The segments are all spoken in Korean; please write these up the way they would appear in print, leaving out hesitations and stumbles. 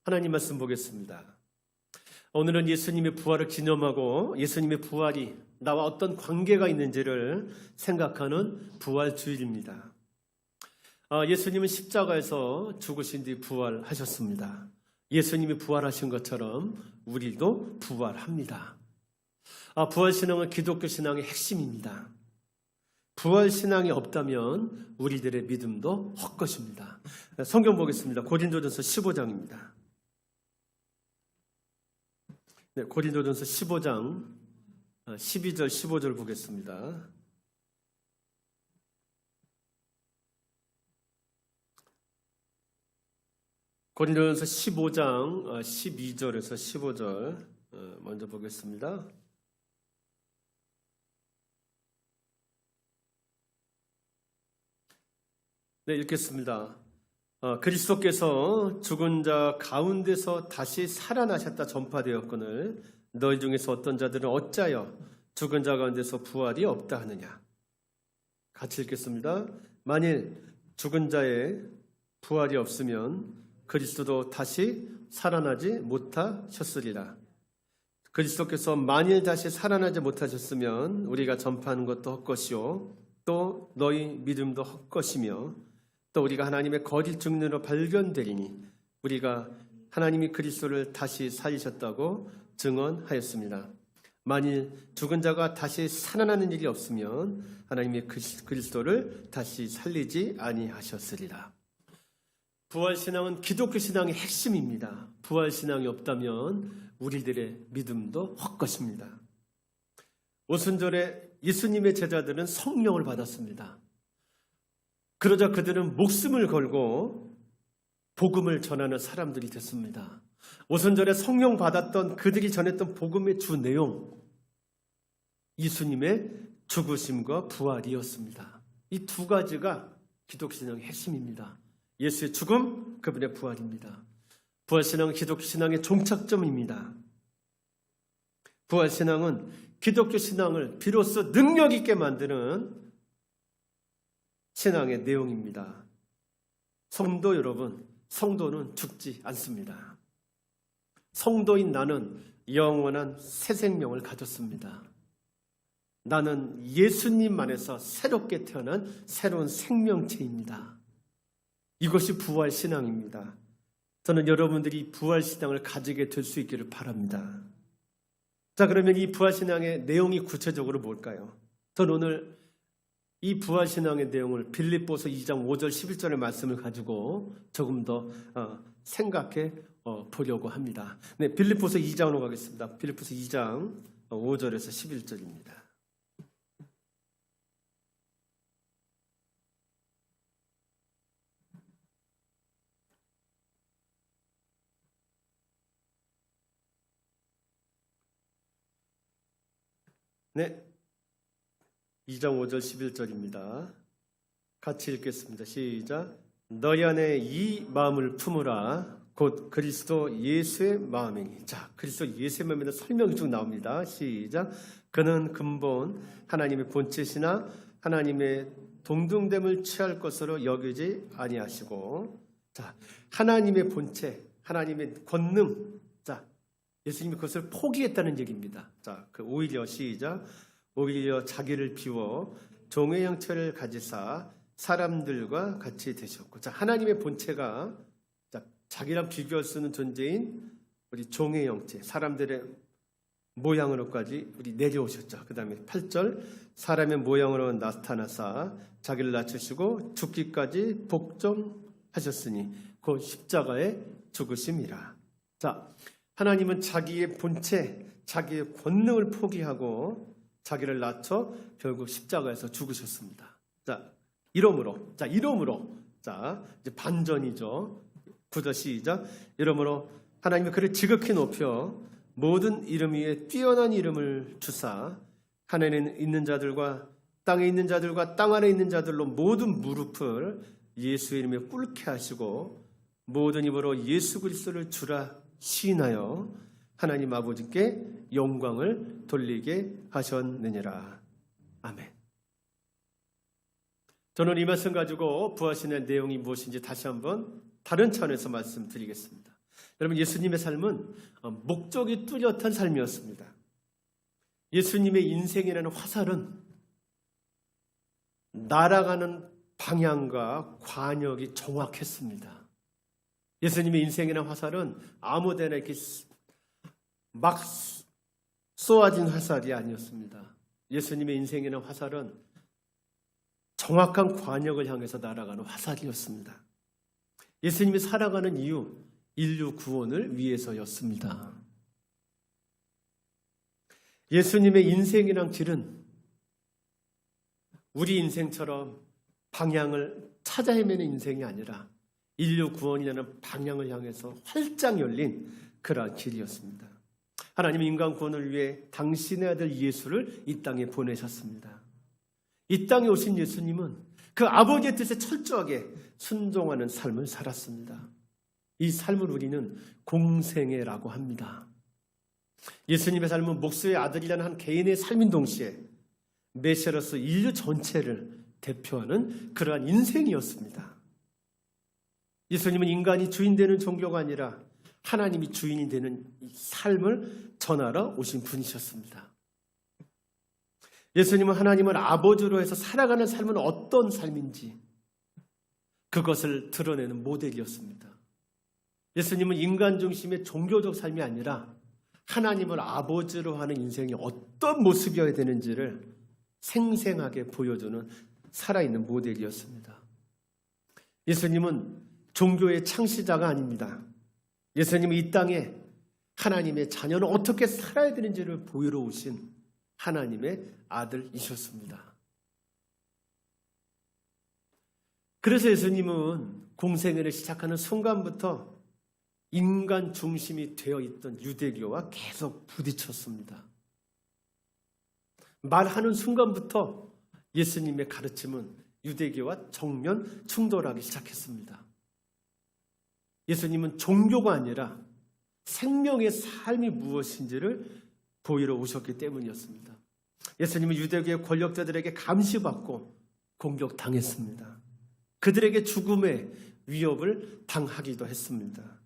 하나님 말씀 보겠습니다. 오늘은 예수님의 부활을 기념하고 예수님의 부활이 나와 어떤 관계가 있는지를 생각하는 부활주일입니다. 예수님은 십자가에서 죽으신 뒤 부활하셨습니다. 예수님이 부활하신 것처럼 우리도 부활합니다. 부활신앙은 기독교 신앙의 핵심입니다. 부활신앙이 없다면 우리들의 믿음도 헛것입니다. 성경 보겠습니다. 고린도전서 15장입니다. 고린도전서 15장 12절 15절 보겠습니다. 고린도전서 15장 12절에서 15절 먼저 보겠습니다. 네, 읽겠습니다. 그리스도께서 죽은 자 가운데서 다시 살아나셨다 전파되었거늘 너희 중에서 어떤 자들은 어찌하여 죽은 자 가운데서 부활이 없다 하느냐. 같이 읽겠습니다. 만일 죽은 자의 부활이 없으면 그리스도도 다시 살아나지 못하셨으리라. 그리스도께서 만일 다시 살아나지 못하셨으면 우리가 전파하는 것도 헛것이요 또 너희 믿음도 헛것이며 또 우리가 하나님의 거짓 증언으로 발견되리니 우리가 하나님이 그리스도를 다시 살리셨다고 증언하였습니다. 만일 죽은 자가 다시 살아나는 일이 없으면 하나님이 그리스도를 다시 살리지 아니하셨으리라. 부활신앙은 기독교 신앙의 핵심입니다. 부활신앙이 없다면 우리들의 믿음도 헛것입니다. 오순절에 예수님의 제자들은 성령을 받았습니다. 그러자 그들은 목숨을 걸고 복음을 전하는 사람들이 됐습니다. 오순절에 성령 받았던 그들이 전했던 복음의 주 내용, 예수님의 죽으심과 부활이었습니다. 이 두 가지가 기독신앙의 핵심입니다. 예수의 죽음, 그분의 부활입니다. 부활신앙은 기독신앙의 종착점입니다. 부활신앙은 기독교 신앙을 비로소 능력 있게 만드는 신앙의 내용입니다. 성도 여러분, 성도는 죽지 않습니다. 성도인 나는 영원한 새 생명을 가졌습니다. 나는 예수님 안에서 새롭게 태어난 새로운 생명체입니다. 이것이 부활신앙입니다. 저는 여러분들이 부활신앙을 가지게 될 수 있기를 바랍니다. 자, 그러면 이 부활신앙의 내용이 구체적으로 뭘까요? 저는 오늘 이 부활신앙의 내용을 빌립보서 2장 5절 11절의 말씀을 가지고 조금 더 생각해 보려고 합니다. 네, 빌립보서 2장으로 가겠습니다. 빌립보서 2장 5절에서 11절입니다. 네, 2장 5절 11절입니다. 같이 읽겠습니다. 시작. 너희 안에 이 마음을 품으라. 곧 그리스도 예수의 마음이니. 자, 그리스도 예수의 마음에는 설명이 쭉 나옵니다. 시작. 그는 근본 하나님의 본체시나 하나님의 동등됨을 취할 것으로 여기지 아니하시고, 자, 하나님의 본체, 하나님의 권능. 자, 예수님이 그것을 포기했다는 얘기입니다. 자, 오히려 시작. 오히려 자기를 비워 종의 형체를 가지사 사람들과 같이 되셨고, 자, 하나님의 본체가 자기랑 비교할 수 있는 존재인 우리 종의 형체, 사람들의 모양으로까지 우리 내려오셨죠. 그 다음에 8절, 사람의 모양으로 나타나사 자기를 낮추시고 죽기까지 복종하셨으니 그 십자가의 죽으심이라. 자, 하나님은 자기의 본체, 자기의 권능을 포기하고 자기를 낮춰 결국 십자가에서 죽으셨습니다. 자, 이러므로, 이제 반전이죠. 9절 시작. 이러므로 하나님이 그를 지극히 높여 모든 이름 위에 뛰어난 이름을 주사 하늘에 있는 자들과 땅에 있는 자들과 땅 아래 있는 자들로 모든 무릎을 예수의 이름에 꿇게 하시고 모든 입으로 예수 그리스도를 주라 시인하여 하나님 아버지께 영광을 돌리게 하셨느니라. 아멘. 저는 이 말씀 가지고 부활신의 내용이 무엇인지 다시 한번 다른 차원에서 말씀드리겠습니다. 여러분, 예수님의 삶은 목적이 뚜렷한 삶이었습니다. 예수님의 인생이라는 화살은 날아가는 방향과 관역이 정확했습니다. 예수님의 인생이라는 화살은 아무데나 이렇게 막 쏘아진 화살이 아니었습니다. 예수님의 인생이라는 화살은 정확한 관역을 향해서 날아가는 화살이었습니다. 예수님이 살아가는 이유, 인류 구원을 위해서였습니다. 예수님의 인생이란 길은 우리 인생처럼 방향을 찾아 헤매는 인생이 아니라 인류 구원이라는 방향을 향해서 활짝 열린 그러한 길이었습니다. 하나님은 인간 구원을 위해 당신의 아들 예수를 이 땅에 보내셨습니다. 이 땅에 오신 예수님은 그 아버지의 뜻에 철저하게 순종하는 삶을 살았습니다. 이 삶을 우리는 공생애라고 합니다. 예수님의 삶은 목수의 아들이라는 한 개인의 삶인 동시에 메시아로서 인류 전체를 대표하는 그러한 인생이었습니다. 예수님은 인간이 주인 되는 종교가 아니라 하나님이 주인이 되는 삶을 전하러 오신 분이셨습니다. 예수님은 하나님을 아버지로 해서 살아가는 삶은 어떤 삶인지 그것을 드러내는 모델이었습니다. 예수님은 인간 중심의 종교적 삶이 아니라 하나님을 아버지로 하는 인생이 어떤 모습이어야 되는지를 생생하게 보여주는 살아있는 모델이었습니다. 예수님은 종교의 창시자가 아닙니다. 예수님은 이 땅에 하나님의 자녀는 어떻게 살아야 되는지를 보이러 오신 하나님의 아들이셨습니다. 그래서 예수님은 공생애를 시작하는 순간부터 인간 중심이 되어 있던 유대교와 계속 부딪혔습니다. 말하는 순간부터 예수님의 가르침은 유대교와 정면 충돌하기 시작했습니다. 예수님은 종교가 아니라 생명의 삶이 무엇인지를 보이러 오셨기 때문이었습니다. 예수님은 유대교의 권력자들에게 감시받고 공격당했습니다. 그들에게 죽음의 위협을 당하기도 했습니다.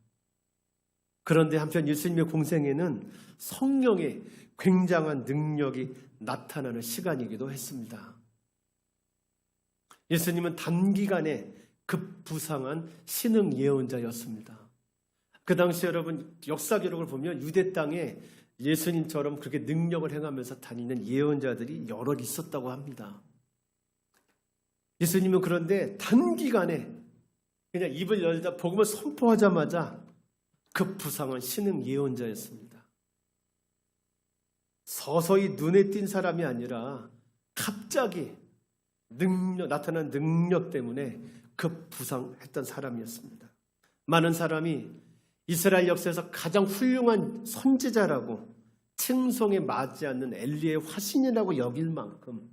그런데 한편 예수님의 공생애는 성령의 굉장한 능력이 나타나는 시간이기도 했습니다. 예수님은 단기간에 급부상한 신흥 예언자였습니다. 그 당시 여러분 역사 기록을 보면 유대 땅에 예수님처럼 그렇게 능력을 행하면서 다니는 예언자들이 여럿 있었다고 합니다. 예수님은 그런데 단기간에 그냥 입을 열자 복음을 선포하자마자 급부상한 신흥 예언자였습니다. 서서히 눈에 띈 사람이 아니라 갑자기 나타난 능력 때문에 급부상했던 사람이었습니다. 많은 사람이 이스라엘 역사에서 가장 훌륭한 선지자라고 칭송에 맞지 않는 엘리의 화신이라고 여길 만큼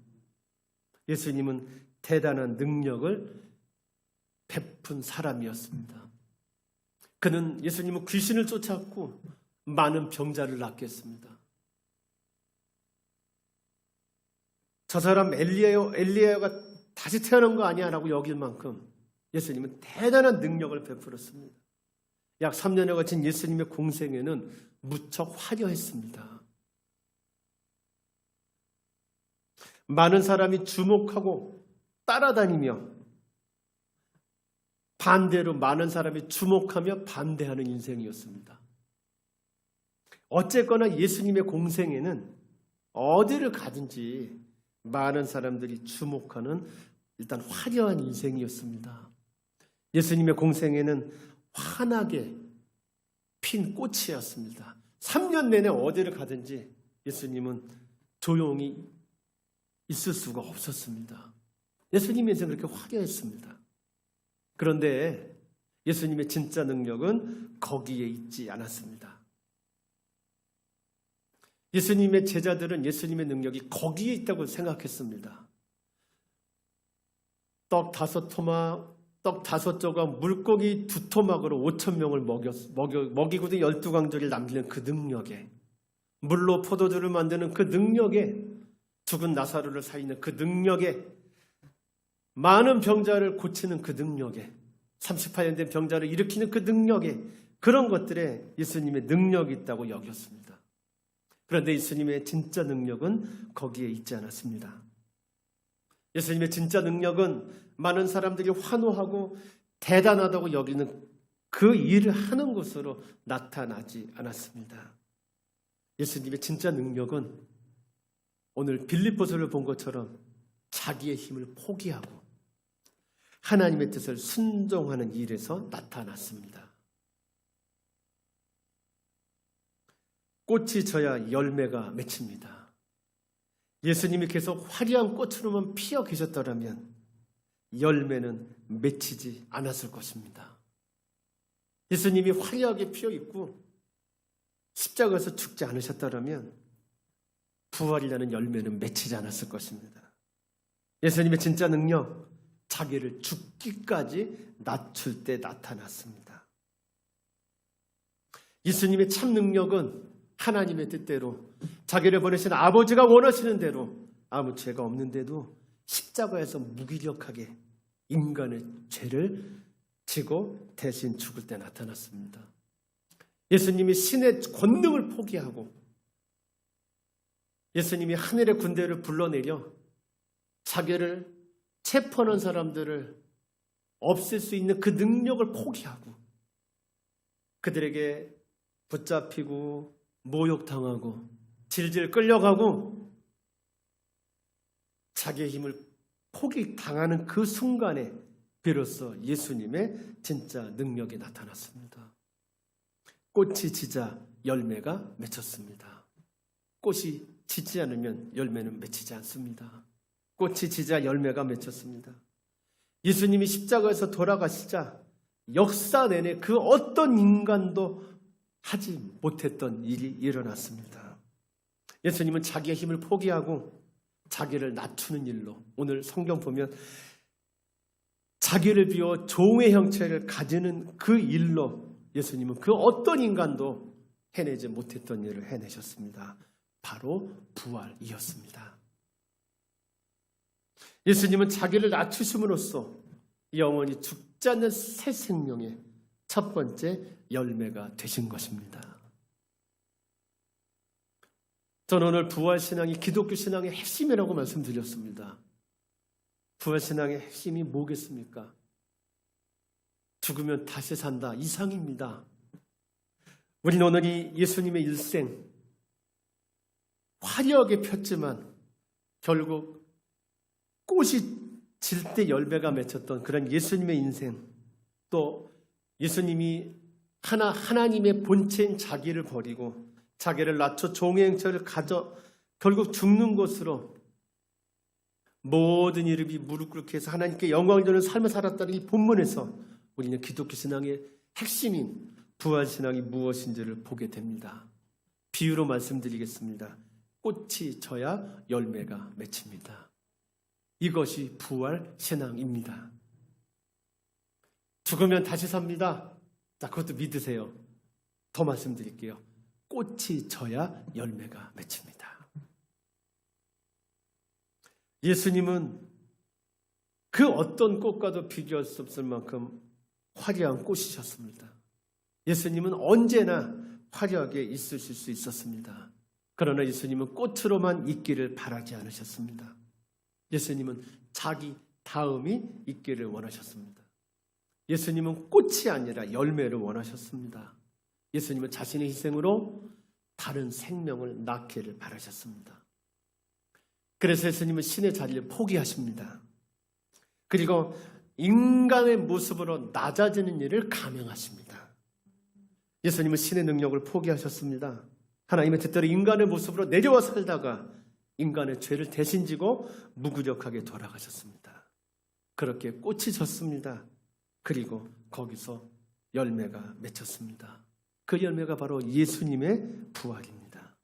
예수님은 대단한 능력을 베푼 사람이었습니다. 그는 예수님은 귀신을 쫓았고 많은 병자를 낫게 했습니다. 저 사람 엘리야가 다시 태어난 거 아니야 라고 여길 만큼 예수님은 대단한 능력을 베풀었습니다. 약 3년에 거친 예수님의 공생애는 무척 화려했습니다. 많은 사람이 주목하고 따라다니며 반대로 많은 사람이 주목하며 반대하는 인생이었습니다. 어쨌거나 예수님의 공생애는 어디를 가든지 많은 사람들이 주목하는 일단 화려한 인생이었습니다. 예수님의 공생애는 환하게 핀 꽃이었습니다. 3년 내내 어디를 가든지 예수님은 조용히 있을 수가 없었습니다. 예수님의 인생은 그렇게 화려했습니다. 그런데 예수님의 진짜 능력은 거기에 있지 않았습니다. 예수님의 제자들은 예수님의 능력이 거기에 있다고 생각했습니다. 떡 5토막, 떡 5조각, 물고기 2토막으로 5,000명을 먹이고도 12광저리를 남기는 그 능력에, 물로 포도주를 만드는 그 능력에, 죽은 나사로를 살리는 그 능력에, 많은 병자를 고치는 그 능력에, 38년 된 병자를 일으키는 그 능력에, 그런 것들에 예수님의 능력이 있다고 여겼습니다. 그런데 예수님의 진짜 능력은 거기에 있지 않았습니다. 예수님의 진짜 능력은 많은 사람들이 환호하고 대단하다고 여기는 그 일을 하는 것으로 나타나지 않았습니다. 예수님의 진짜 능력은 오늘 빌립보서를 본 것처럼 자기의 힘을 포기하고 하나님의 뜻을 순종하는 일에서 나타났습니다. 꽃이 져야 열매가 맺힙니다. 예수님이 계속 화려한 꽃으로만 피어 계셨더라면 열매는 맺히지 않았을 것입니다. 예수님이 화려하게 피어 있고 십자가에서 죽지 않으셨더라면 부활이라는 열매는 맺히지 않았을 것입니다. 예수님의 진짜 능력, 자기를 죽기까지 낮출 때 나타났습니다. 예수님의 참 능력은 하나님의 뜻대로 자기를 보내신 아버지가 원하시는 대로 아무 죄가 없는데도 십자가에서 무기력하게 인간의 죄를 지고 대신 죽을 때 나타났습니다. 예수님이 신의 권능을 포기하고 예수님이 하늘의 군대를 불러내려 자기를 체포하는 사람들을 없앨 수 있는 그 능력을 포기하고 그들에게 붙잡히고 모욕당하고 질질 끌려가고 자기의 힘을 포기당하는 그 순간에 비로소 예수님의 진짜 능력이 나타났습니다. 꽃이 지자 열매가 맺혔습니다. 꽃이 지지 않으면 열매는 맺히지 않습니다. 꽃이 지자 열매가 맺혔습니다. 예수님이 십자가에서 돌아가시자 역사 내내 그 어떤 인간도 하지 못했던 일이 일어났습니다. 예수님은 자기의 힘을 포기하고 자기를 낮추는 일로, 오늘 성경 보면 자기를 비워 종의 형체를 가지는 그 일로 예수님은 그 어떤 인간도 해내지 못했던 일을 해내셨습니다. 바로 부활이었습니다. 예수님은 자기를 낮추심으로써 영원히 죽지 않는 새 생명의 첫 번째 열매가 되신 것입니다. 저는 오늘 부활신앙이 기독교 신앙의 핵심이라고 말씀드렸습니다. 부활신앙의 핵심이 뭐겠습니까? 죽으면 다시 산다 이상입니다. 우리는 오늘 이 예수님의 일생 화려하게 폈지만 결국 꽃이 질 때 열매가 맺혔던 그런 예수님의 인생, 또 예수님이 하나님의 본체인 자기를 버리고 자기를 낮춰 종의 형체를 가져 결국 죽는 것으로 모든 이름이 무릎 꿇게 해서 하나님께 영광을 주는 삶을 살았다는 이 본문에서 우리는 기독교 신앙의 핵심인 부활신앙이 무엇인지를 보게 됩니다. 비유로 말씀드리겠습니다. 꽃이 져야 열매가 맺힙니다. 이것이 부활신앙입니다. 죽으면 다시 삽니다. 자, 그것도 믿으세요. 더 말씀드릴게요. 꽃이 져야 열매가 맺힙니다. 예수님은 그 어떤 꽃과도 비교할 수 없을 만큼 화려한 꽃이셨습니다. 예수님은 언제나 화려하게 있으실 수 있었습니다. 그러나 예수님은 꽃으로만 있기를 바라지 않으셨습니다. 예수님은 자기 다음이 있기를 원하셨습니다. 예수님은 꽃이 아니라 열매를 원하셨습니다. 예수님은 자신의 희생으로 다른 생명을 낳기를 바라셨습니다. 그래서 예수님은 신의 자리를 포기하십니다. 그리고 인간의 모습으로 낮아지는 일을 감행하십니다. 예수님은 신의 능력을 포기하셨습니다. 하나님의 뜻대로 인간의 모습으로 내려와 살다가 인간의 죄를 대신 지고 무기력하게 돌아가셨습니다. 그렇게 꽃이 졌습니다. 그리고 거기서 열매가 맺혔습니다. 그 열매가 바로 예수님의 부활입니다.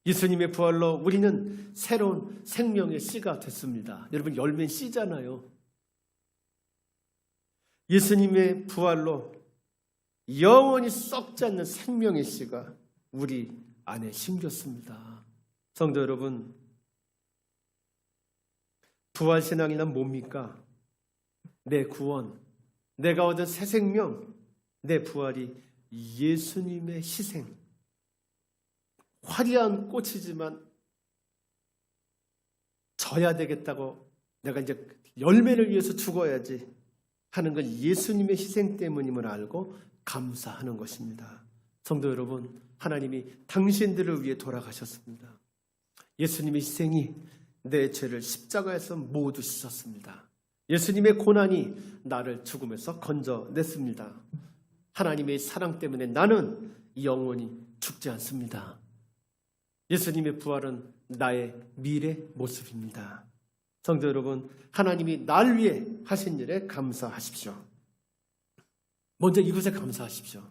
예수님의 부활로 우리는 새로운 생명의 씨가 됐습니다. 여러분, 열매는 씨잖아요. 예수님의 부활로 영원히 썩지 않는 생명의 씨가 우리 안에 심겼습니다. 성도 여러분, 부활신앙이란 뭡니까? 내 구원, 내가 얻은 새 생명, 내 부활이 예수님의 희생, 화려한 꽃이지만 져야 되겠다고, 내가 이제 열매를 위해서 죽어야지 하는 건 예수님의 희생 때문임을 알고 감사하는 것입니다. 성도 여러분, 하나님이 당신들을 위해 돌아가셨습니다. 예수님의 희생이 내 죄를 십자가에서 모두 씻었습니다. 예수님의 고난이 나를 죽음에서 건져냈습니다. 하나님의 사랑 때문에 나는 영원히 죽지 않습니다. 예수님의 부활은 나의 미래 모습입니다. 성도 여러분, 하나님이 날 위해 하신 일에 감사하십시오. 먼저 이것에 감사하십시오.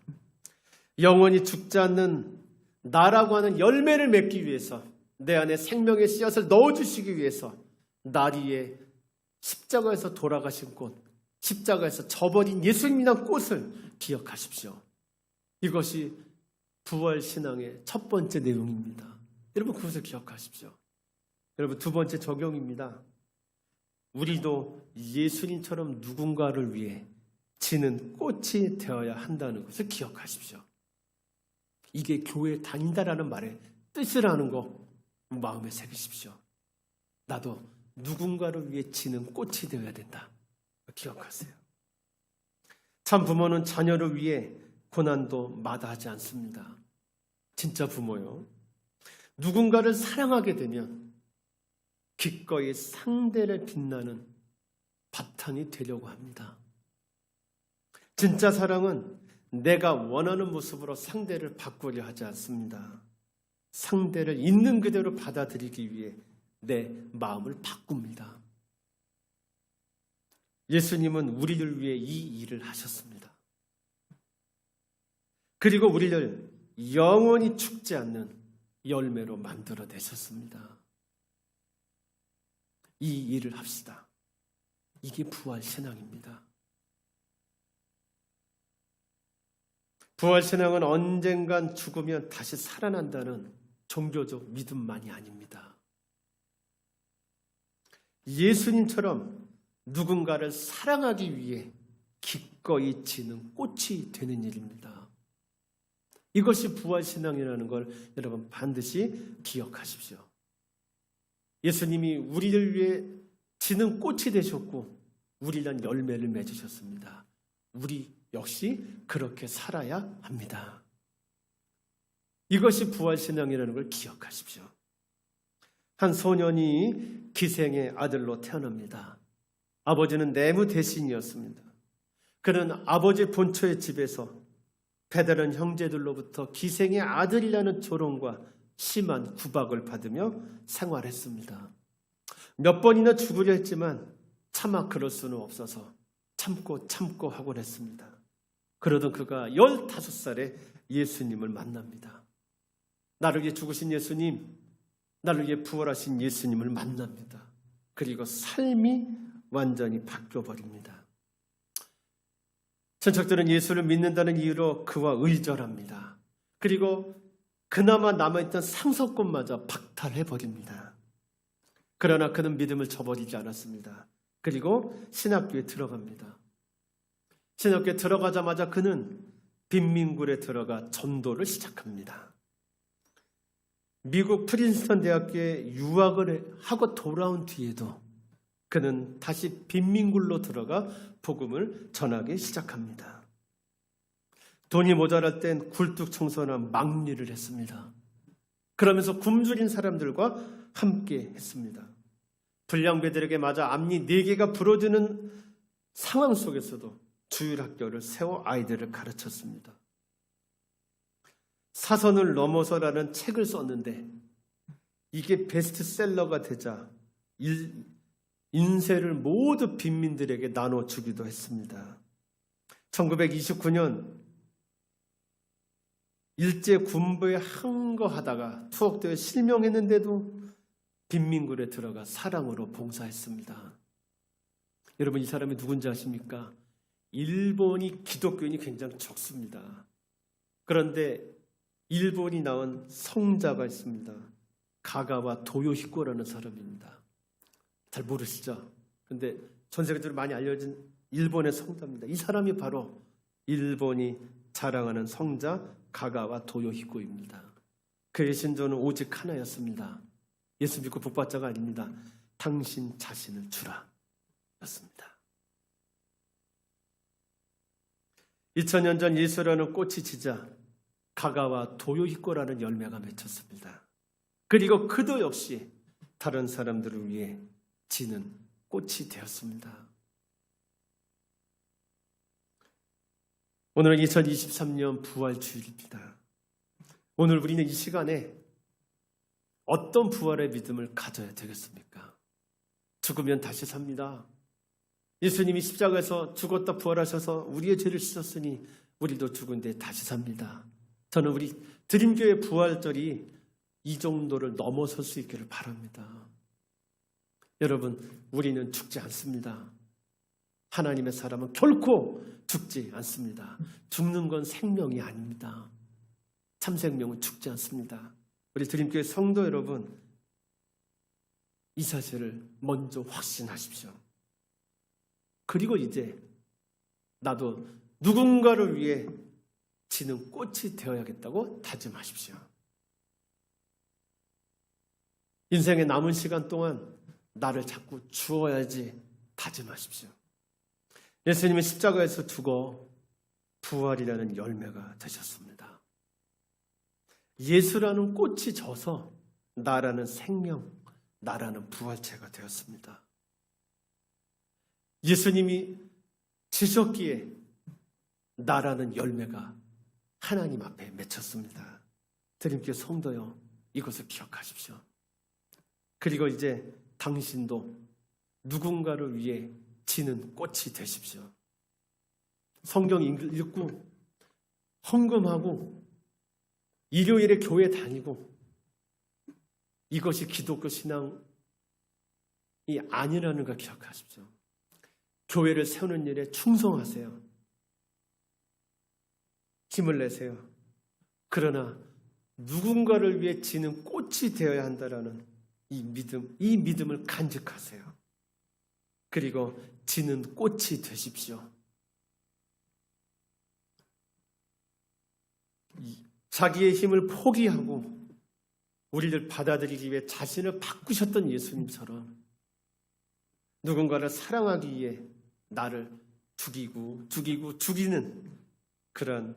영원히 죽지 않는 나라고 하는 열매를 맺기 위해서, 내 안에 생명의 씨앗을 넣어주시기 위해서 날 위해 십자가에서 돌아가신 꽃, 십자가에서 져버린 예수님이란 꽃을 기억하십시오. 이것이 부활신앙의 첫 번째 내용입니다. 여러분, 그것을 기억하십시오. 여러분, 두 번째 적용입니다. 우리도 예수님처럼 누군가를 위해 지는 꽃이 되어야 한다는 것을 기억하십시오. 이게 교회에 다닌다라는 말의 뜻이라는 거 마음에 새기십시오. 나도 누군가를 위해 지는 꽃이 되어야 된다. 기억하세요. 참 부모는 자녀를 위해 고난도 마다하지 않습니다. 진짜 부모요. 누군가를 사랑하게 되면 기꺼이 상대를 빛나는 바탕이 되려고 합니다. 진짜 사랑은 내가 원하는 모습으로 상대를 바꾸려 하지 않습니다. 상대를 있는 그대로 받아들이기 위해 내 마음을 바꿉니다. 예수님은 우리를 위해 이 일을 하셨습니다. 그리고 우리를 영원히 죽지 않는 열매로 만들어내셨습니다. 이 일을 합시다. 이게 부활신앙입니다. 부활신앙은 언젠간 죽으면 다시 살아난다는 종교적 믿음만이 아닙니다. 예수님처럼 누군가를 사랑하기 위해 기꺼이 지는 꽃이 되는 일입니다. 이것이 부활신앙이라는 걸 여러분 반드시 기억하십시오. 예수님이 우리를 위해 지는 꽃이 되셨고 우리란 열매를 맺으셨습니다. 우리 역시 그렇게 살아야 합니다. 이것이 부활신앙이라는 걸 기억하십시오. 한 소년이 기생의 아들로 태어납니다. 아버지는 내무 대신이었습니다. 그는 아버지 본처의 집에서 배다른 형제들로부터 기생의 아들이라는 조롱과 심한 구박을 받으며 생활했습니다. 몇 번이나 죽으려 했지만 차마 그럴 수는 없어서 참고 하곤 했습니다. 그러던 그가 15살에 예수님을 만납니다. 나를 위해 죽으신 예수님, 나를 위해 부활하신 예수님을 만납니다. 그리고 삶이 완전히 바뀌어버립니다. 친척들은 예수를 믿는다는 이유로 그와 의절합니다. 그리고 그나마 남아있던 상속권마저 박탈해버립니다. 그러나 그는 믿음을 저버리지 않았습니다. 그리고 신학교에 들어갑니다. 신학교에 들어가자마자 그는 빈민굴에 들어가 전도를 시작합니다. 미국 프린스턴 대학교에 유학을 하고 돌아온 뒤에도 그는 다시 빈민굴로 들어가 복음을 전하기 시작합니다. 돈이 모자랄 땐 굴뚝 청소나 막리를 했습니다. 그러면서 굶주린 사람들과 함께 했습니다. 불량배들에게 맞아 앞니 4개가 부러지는 상황 속에서도 주일학교를 세워 아이들을 가르쳤습니다. 사선을 넘어서라는 책을 썼는데 이게 베스트셀러가 되자 인쇄를 모두 빈민들에게 나눠주기도 했습니다. 1929년 일제 군부에 항거하다가 투옥되어 실명했는데도 빈민굴에 들어가 사랑으로 봉사했습니다. 여러분, 이 사람이 누군지 아십니까? 일본이 기독교인이 굉장히 적습니다. 그런데 일본이 낳은 성자가 있습니다. 가가와 도요히코라는 사람입니다. 잘 모르시죠? 근데 전 세계적으로 많이 알려진 일본의 성자입니다. 이 사람이 바로 일본이 자랑하는 성자 가가와 도요히코입니다. 그의 신조는 오직 하나였습니다. 예수 믿고 복받자가 아닙니다. 당신 자신을 주라 였습니다. 2000년 전 예수라는 꽃이 지자 가가와 도요히코라는 열매가 맺혔습니다. 그리고 그도 역시 다른 사람들을 위해 지는 꽃이 되었습니다. 오늘은 2023년 부활주일입니다. 오늘 우리는 이 시간에 어떤 부활의 믿음을 가져야 되겠습니까? 죽으면 다시 삽니다. 예수님이 십자가에서 죽었다 부활하셔서 우리의 죄를 씻었으니 우리도 죽은데 다시 삽니다. 저는 우리 드림교회 부활절이 이 정도를 넘어설 수 있기를 바랍니다. 여러분, 우리는 죽지 않습니다. 하나님의 사람은 결코 죽지 않습니다. 죽는 건 생명이 아닙니다. 참 생명은 죽지 않습니다. 우리 드림교회 성도 여러분, 이 사실을 먼저 확신하십시오. 그리고 이제 나도 누군가를 위해 지는 꽃이 되어야겠다고 다짐하십시오. 인생의 남은 시간 동안 나를 자꾸 주어야지 다짐하십시오. 예수님은 십자가에서 죽어 부활이라는 열매가 되셨습니다. 예수라는 꽃이 져서 나라는 생명, 나라는 부활체가 되었습니다. 예수님이 지셨기에 나라는 열매가 하나님 앞에 맺혔습니다. 드림교회 성도여, 이것을 기억하십시오. 그리고 이제 당신도 누군가를 위해 지는 꽃이 되십시오. 성경 읽고 헌금하고 일요일에 교회 다니고 이것이 기독교 신앙이 아니라는 걸 기억하십시오. 교회를 세우는 일에 충성하세요. 힘을 내세요. 그러나 누군가를 위해 지는 꽃이 되어야 한다라는 이 믿음을 간직하세요. 그리고 지는 꽃이 되십시오. 자기의 힘을 포기하고 우리를 받아들이기 위해 자신을 바꾸셨던 예수님처럼 누군가를 사랑하기 위해 나를 죽이는 그런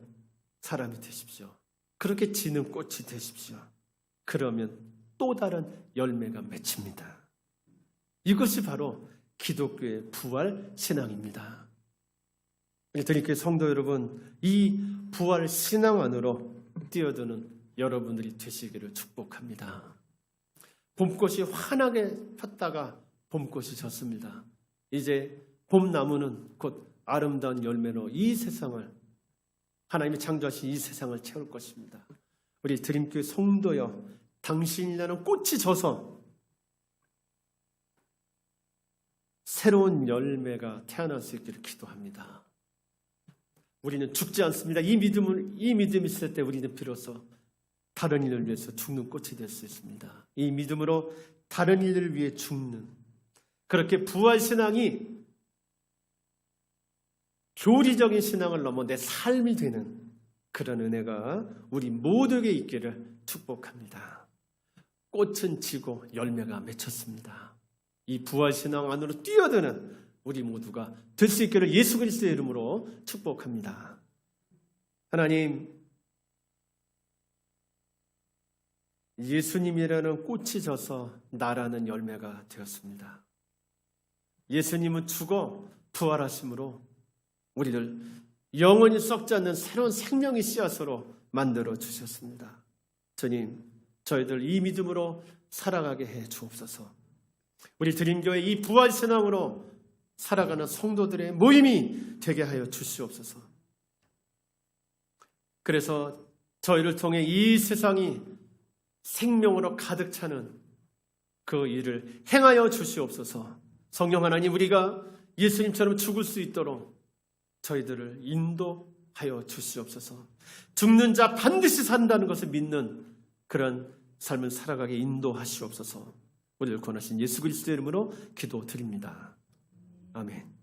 사람이 되십시오. 그렇게 지는 꽃이 되십시오. 그러면 또 다른 열매가 맺힙니다. 이것이 바로 기독교의 부활 신앙입니다. 드림교회 성도 여러분, 이 부활 신앙 안으로 뛰어드는 여러분들이 되시기를 축복합니다. 봄꽃이 환하게 폈다가 봄꽃이 졌습니다. 이제 봄나무는 곧 아름다운 열매로 이 세상을, 하나님이 창조하신 이 세상을 채울 것입니다. 우리 드림교회 성도여, 당신이라는 꽃이 져서 새로운 열매가 태어날 수 있기를 기도합니다. 우리는 죽지 않습니다. 이 믿음이 있을 때 우리는 비로소 다른 이를 위해서 죽는 꽃이 될 수 있습니다. 이 믿음으로 다른 이를 위해 죽는, 그렇게 부활신앙이 교리적인 신앙을 넘어 내 삶이 되는 그런 은혜가 우리 모두에게 있기를 축복합니다. 꽃은 지고 열매가 맺혔습니다. 이 부활신앙 안으로 뛰어드는 우리 모두가 될 수 있기를 예수 그리스도의 이름으로 축복합니다. 하나님, 예수님이라는 꽃이 져서 나라는 열매가 되었습니다. 예수님은 죽어 부활하심으로 우리를 영원히 썩지 않는 새로운 생명의 씨앗으로 만들어 주셨습니다. 주님, 저희들 이 믿음으로 살아가게 해 주옵소서. 우리 드림교회 이 부활신앙으로 살아가는 성도들의 모임이 되게 하여 주시옵소서. 그래서 저희를 통해 이 세상이 생명으로 가득 차는 그 일을 행하여 주시옵소서. 성령 하나님, 우리가 예수님처럼 죽을 수 있도록 저희들을 인도하여 주시옵소서. 죽는 자 반드시 산다는 것을 믿는 그런 삶을 살아가게 인도하시옵소서. 우리를 권하신 예수 그리스도의 이름으로 기도드립니다. 아멘.